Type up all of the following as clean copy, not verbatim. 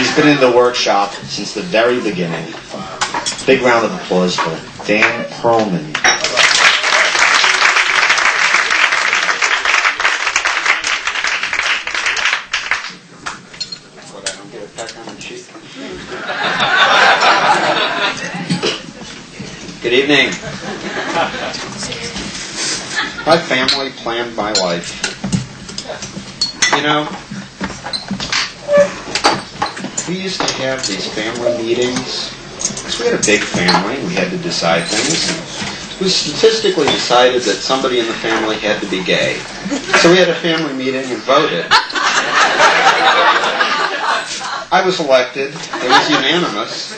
He's been in the workshop since the very beginning. Big round of applause for Dan Perlman. Good evening. My family planned my life. You know, we used to have these family meetings because we had a big family and we had to decide things. And it was statistically decided that somebody in the family had to be gay. So we had a family meeting and voted. I was elected. It was unanimous.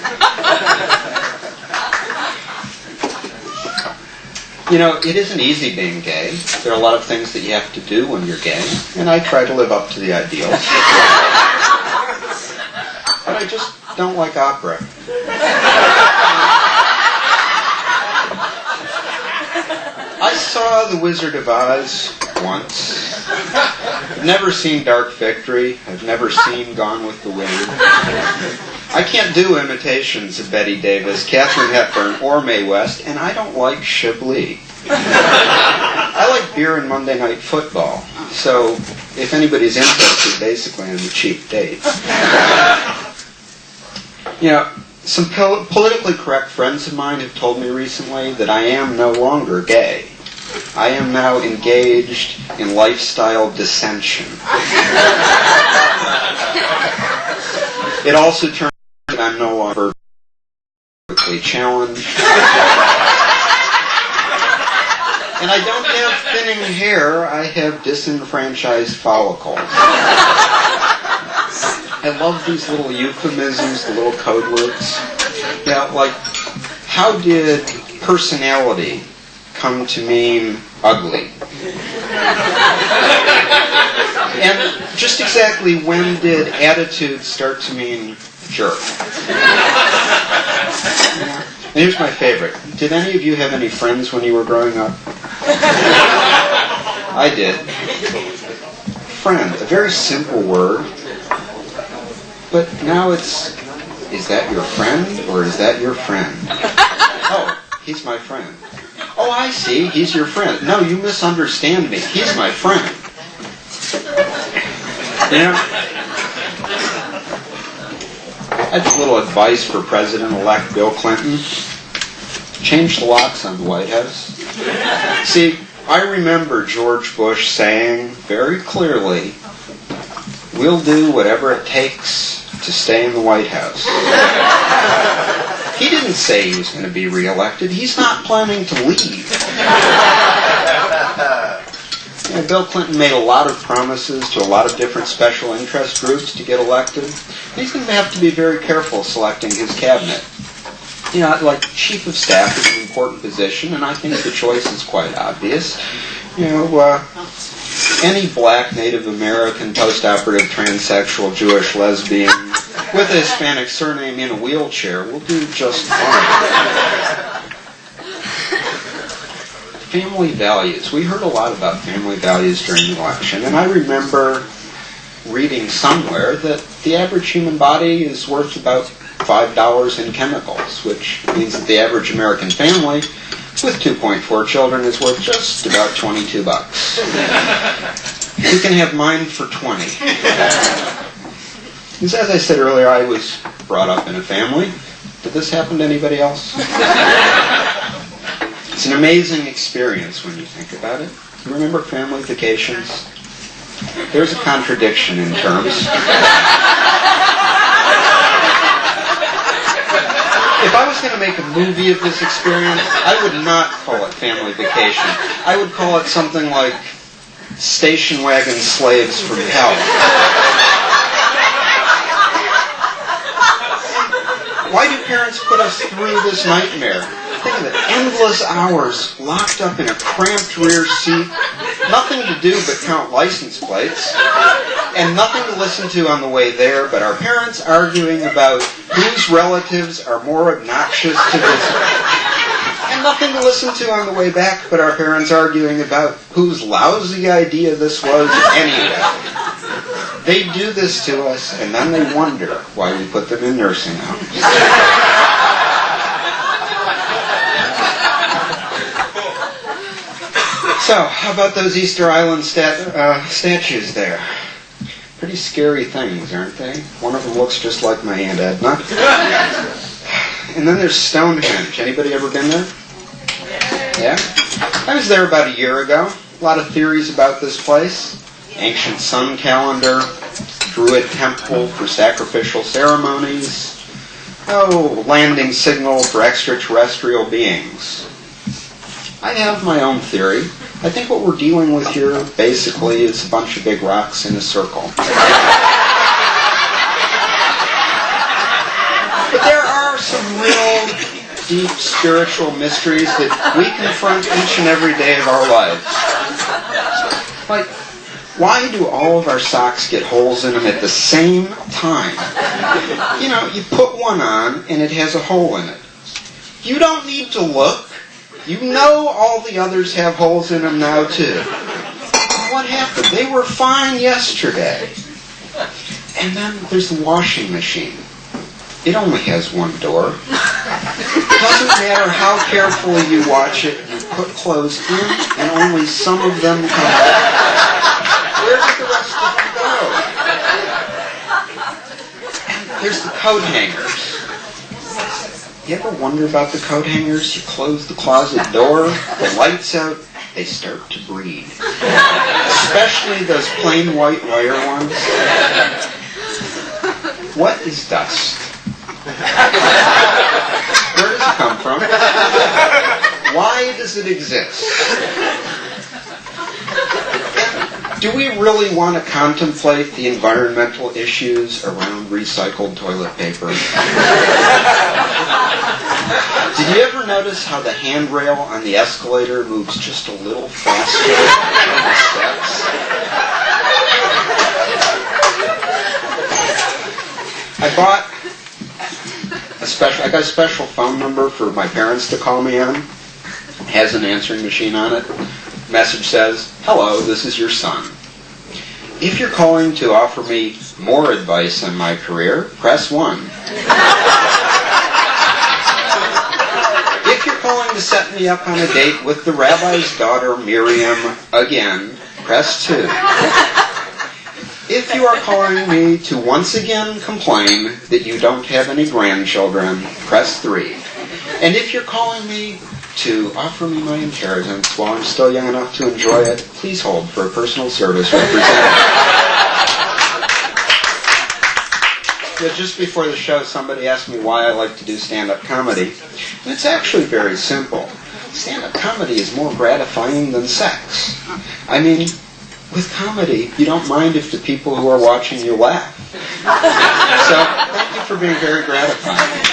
You know, it isn't easy being gay. There are a lot of things that you have to do when you're gay, and I try to live up to the ideals. But I just don't like opera. I saw The Wizard of Oz once. I've never seen Dark Victory. I've never seen Gone with the Wind. I can't do imitations of Bette Davis, Katharine Hepburn, or Mae West, and I don't like Chablis. I like beer and Monday Night Football. So, if anybody's interested, basically I'm a cheap date. You know, some politically correct friends of mine have told me recently that I am no longer gay. I am now engaged in lifestyle dissension. It also turns out I'm no longer vertically challenged. And I don't have thinning hair, I have disenfranchised follicles. I love these little euphemisms, the little code words. Yeah, like, how did personality come to mean ugly? And just exactly when did attitude start to mean jerk? And here's my favorite. Did any of you have any friends when you were growing up? I did. Friend, a very simple word. But now it's, is that your friend or is that your friend? Oh, he's my friend. Oh, I see, he's your friend. No, you misunderstand me. He's my friend. You know, I have a little advice for President-elect Bill Clinton. Change the locks on the White House. See, I remember George Bush saying very clearly, we'll do whatever it takes to stay in the White House. He didn't say he was going to be reelected. He's not planning to leave. You know, Bill Clinton made a lot of promises to a lot of different special interest groups to get elected. He's going to have to be very careful selecting his cabinet. You know, like chief of staff is an important position, and I think the choice is quite obvious. You know, any black Native American, post-operative, transsexual, Jewish, lesbian, with a Hispanic surname in a wheelchair will do just fine. Family values. We heard a lot about family values during the election, and I remember reading somewhere that the average human body is worth about $5 in chemicals, which means that the average American family with 2.4 children is worth just about $22. You can have mine for $20. As I said earlier, I was brought up in a family. Did this happen to anybody else? It's an amazing experience when you think about it. You remember family vacations? There's a contradiction in terms. If I was going to make a movie of this experience, I would not call it Family Vacation. I would call it something like Station Wagon Slaves from Hell. Why do parents put us through this nightmare? Think of it, endless hours locked up in a cramped rear seat, nothing to do but count license plates, and nothing to listen to on the way there but our parents arguing about whose relatives are more obnoxious to visit. And nothing to listen to on the way back but our parents arguing about whose lousy idea this was anyway. They do this to us, and then they wonder why we put them in nursing homes. So, how about those Easter Island statues there? Pretty scary things, aren't they? One of them looks just like my Aunt Edna. And then there's Stonehenge. Anybody ever been there? Yeah? I was there about a year ago. A lot of theories about this place. Ancient sun calendar, Druid temple for sacrificial ceremonies. Oh, landing signal for extraterrestrial beings. I have my own theory. I think what we're dealing with here basically is a bunch of big rocks in a circle. But there are some real deep spiritual mysteries that we confront each and every day of our lives. Like, why do all of our socks get holes in them at the same time? You know, you put one on and it has a hole in it. You don't need to look. You know all the others have holes in them now too. What happened? They were fine yesterday. And then there's the washing machine. It only has one door. It doesn't matter how carefully you watch it. You put clothes in and only some of them come out. Where did the rest of them go? And there's the coat hangers. You ever wonder about the coat hangers? You close the closet door, the lights out, they start to breathe. Especially those plain white wire ones. What is dust? Where does it come from? Why does it exist? Do we really want to contemplate the environmental issues around recycled toilet paper? Did you ever notice how the handrail on the escalator moves just a little faster than the steps? I got a special phone number for my parents to call me on. It has an answering machine on it. Message says, "Hello, this is your son. If you're calling to offer me more advice on my career, press 1. If you're calling to set me up on a date with the rabbi's daughter, Miriam, again, press 2. If you are calling me to once again complain that you don't have any grandchildren, press 3. And if you're calling me to offer me my inheritance while I'm still young enough to enjoy it, please hold for a personal service representative." Just before the show, somebody asked me why I like to do stand-up comedy. And it's actually very simple. Stand-up comedy is more gratifying than sex. I mean, with comedy, you don't mind if the people who are watching you laugh. So, thank you for being very gratifying.